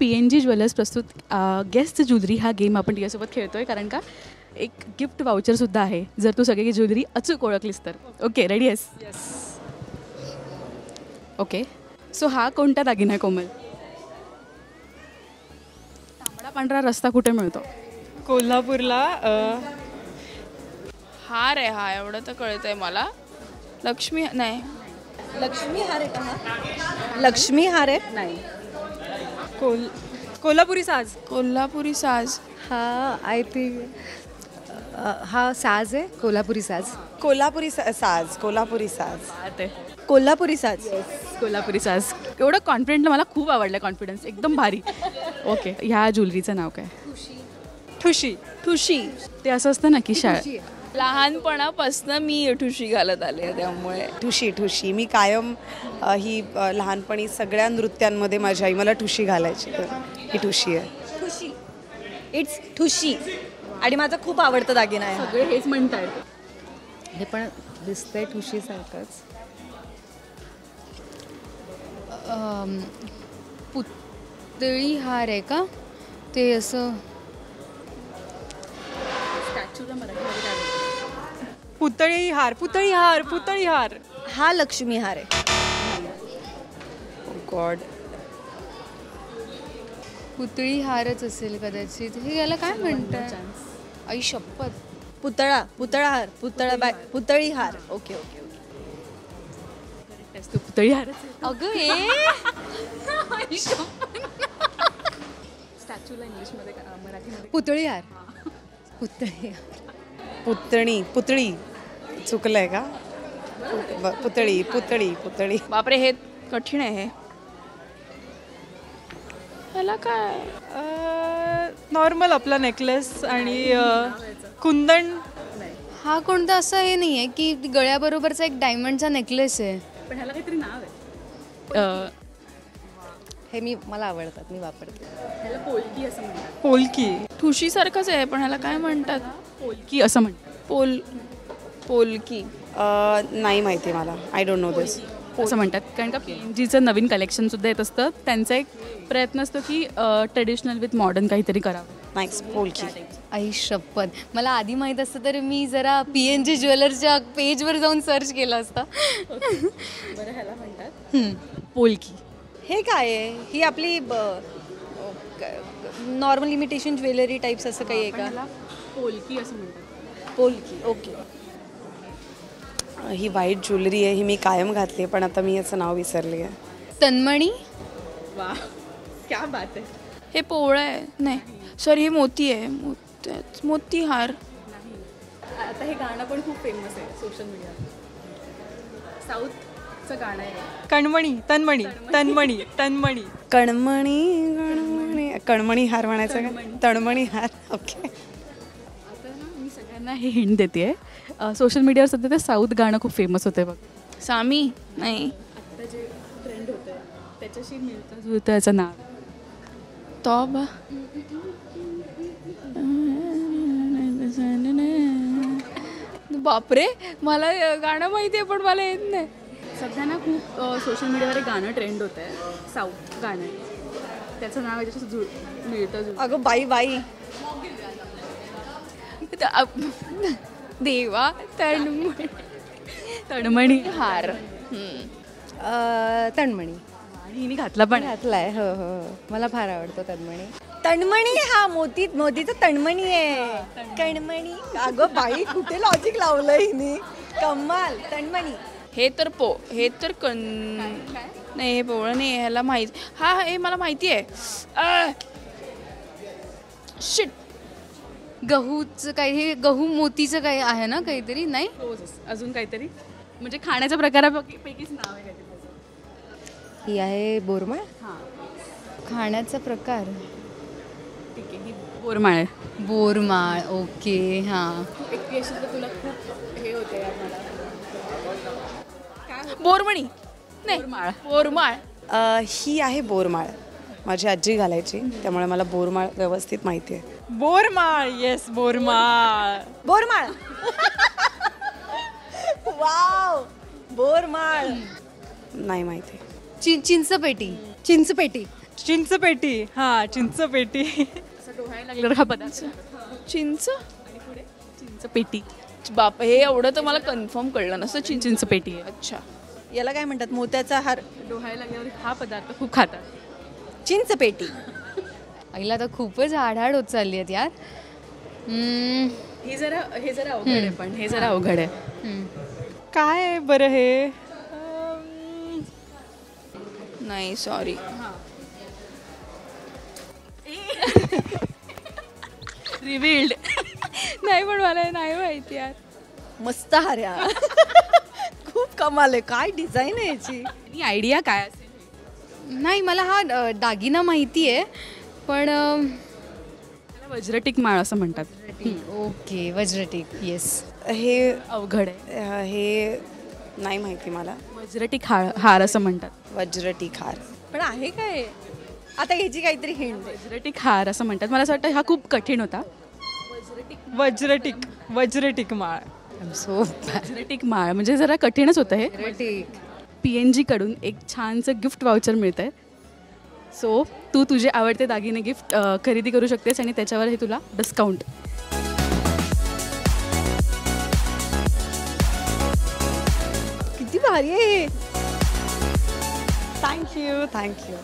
PNG jewellers प्रस्तुत guest jewellery हा game आपण तिच्यासोबत खेळतोय कारण का एक गिफ्ट वाउचरसुद्धा आहे जर तू सगळी ज्वेलरी अचूक ओळखलीस तर. ओके रेडी आहेस? ओके सो हा कोणता दागिना आहे कोमल? तांबडा पांढरा रस्ता कुठे मिळतो? कोल्हापूरला हार आहे हा, एवढं तर कळतंय मला. लक्ष्मी नाही, लक्ष्मी हार आहे का हा? लक्ष्मी हार आहे? नाही. कोल्हापुरी साज. कोल्हापुरी साज. हा आय थिंक हा साज आहे, कोल्हापुरी साज. कोल्हापुरी साज. कोल्हापुरी साज. बात आहे. कोल्हापुरी साज. कोल्हापुरी साज. एवढं कॉन्फिडेंट मला खूप आवडलं, कॉन्फिडन्स एकदम भारी. ओके ह्या ज्वेलरीचं नाव काय? ठुशी. ठुशी. ते असं असतं ना की लहानपणापासून मी ठुशी घालत आले त्यामुळे. ठुशी. ठुशी मी कायम ही लहानपणी सगळ्या नृत्यांमध्ये माझी आई मला ठुशी घालायची, तर ही ठुशी आहे. ठुशी. इट्स ठुशी. आणि माझा खूप आवडता दागिना आहे. सगळे हेच म्हणतायत. हे पण दिसतंय ठुशीसारखंच. पुतळी हार आहे का ते? असं स्टॅच्यूला मराठीमध्ये काय बोलतात? पुतळी हार. पुतळी हार. पुतळी हार. हा लक्ष्मी हार आहे. गॉड. पुतळी हारच असेल कदाचित. हे याला काय म्हणतात? आई शपथ. पुतळा. पुतळा हार. पुतळी हार. Okay okay okay. तू पुतळी हारच आहे. अगं ए स्टॅच्यूला इंग्लिशमध्ये मराठीमध्ये पुतळी हार. पुतळी हार. पुतळी चुकलंय का? पुतळी. पुतळी. बापरे हे कठीण आहे. हे ह्याला काय? नॉर्मल आपला नेकलेस आणि कुंदन. हा कोणता असं हे नाही आहे की गळ्याबरोबरचा एक डायमंडचा नेकलेस आहे? पण ह्याला काहीतरी नाव आहे. हे मला आवडतात, मी वापरते. ह्याला पोलकी असं म्हणतात. पोलकी. ठुशी सारखंच आहे पण ह्याला काय म्हणतात? पोलकी असं म्हणतात. पोलकी. नाही माहिती मला. आय डोंट नो दिस. असं म्हणतात कारण का PNGचं नवीन कलेक्शनसुद्धा येत असतं. त्यांचा एक प्रयत्न असतो की ट्रेडिशनल विथ मॉडर्न काहीतरी करावं. नाईस. पोलकी. आई शपथ. मला आधी माहीत असतं तर मी जरा PNG ज्वेलर्सच्या पेजवर जाऊन सर्च केलं असतं. बरं ह्याला म्हणतात पोलकी. हे काय आहे? ही आपली नॉर्मल इमिटेशन ज्वेलरी टाईप्स असं काही आहे का? पोलकी असं म्हणतात. पोलकी. ओके. ही व्हाईट ज्वेलरी आहे, ही मी कायम घातली आहे पण आता मी याचं नाव विसरली आहे. तन्मणी. वा क्या बात आहे. हे पोळं आहे. नाही सॉरी, हे मोती आहे. मोती हार. आता हे गाणं पण खूप फेमस आहे सोशल मीडियावर. साऊथचं गाणं आहे. कणमणी. तन्मणी. तन्मणी. तन्मणी. कणमणी हार म्हणायचं का? तणमणी हार. ओके. आता ना मी सगळ्यांना हे हिंट देते. सोशल मीडियावर सध्या ते साऊथ गाणं खूप फेमस होते बघ. सामी. नाही आता जे ट्रेंड होतं त्याच्याशी मिळतं जुळतं याचं नाव. तॉब. बापरे मला गाणं माहिती आहे पण मला येत नाही. सध्या ना खूप सोशल मीडियावर एक गाणं ट्रेंड होतं आहे, साऊथ गाणं आहे. त्याचं नाव याच्याशी मिळतं. अगं बाई. देवा. तणमणी हार. तन्मणी. आणि हिने घातला पण घातलाय. हो हो, मला फार आवडतो तन्मणी. तन्मणी. हा मोतीचं तन्मणी आहे. कणमणी. अगं बाई कुठे लॉजिक लावलंय हिने. कमाल. तन्मणी. हे तर नाही हे पोळं नाही. ह्याला माहीत. हा हे मला माहिती आहे. शिट. गहूचं काही, हे गहू मोतीचं काही आहे ना काहीतरी? नाही अजून काहीतरी म्हणजे खाण्याच्या प्रकारापैकीच नाव आहे काहीतरी. ही आहे बोरमाळ. हां खाण्याचा प्रकार. ठीक आहे. ही बोरमाळ आहे. बोरमाळ. ओके. हां. एक तर तुला खूप हे होते यार मला. बोरमणी. नाही बोरमाळ. बोरमाळ. ही आहे बोरमाळ. माझी आजी घालायची त्यामुळे मला बोरमाळ व्यवस्थित माहिती आहे. बोरमाळ. येस बोरमाळ. बोरमाळ. वाव. बोरमाळ. नाही माहिती. चिंचपेटी. चिंचपेटी. चिंचपेटी हा चिंचपेटी असं डोहायला लागल्यावर हा पदार्थ चिंच चिंच पेटी बाप हे एवढं तर मला कन्फर्म कळलं नसतं चिंच चिंच पेटी आहे अच्छा याला काय म्हणतात मोत्याचा हार डोहायला लागल्यावर हा पदार्थ खूप खातात चिंचपेटी. आईला तर खूपच हाडहाड होत चालली आहेत यार. हे जरा अवघड आहे पण हे जरा अवघड आहे. काय आहे बरं हे नाही सॉरी रिव्हिल्ड. नाही पण मला नाही माहिती यार. मस्त हार्या. खूप कमाल आहे. काय डिझाईन आहे याची. ही आयडिया काय असेल? नाही मला हा दागिना माहिती आहे पण त्याला वज्रटिक माळ असं म्हणतात. ओके वज्रटिक येस. हे अवघड आहे. हे नाही माहिती मला. वज्रटिक हार असं म्हणतात. वज्रटिक हार. पण आहे काय आता ह्याची काहीतरी हिंट. वज्रटिक हार असं म्हणतात. मला असं वाटतं हा खूप कठीण होता. वज्रटिक माळ. सो वज्रटिक माळ म्हणजे जरा कठीणच होतं हे. वज्रटिक. PNG कडून एक छानसं गिफ्ट वाउचर मिळतं आहे. सो तू तुझे आवडते दागिने गिफ्ट खरेदी करू शकतेस आणि त्याच्यावर हे तुला डिस्काउंट. किती भारी आहे. थँक्यू.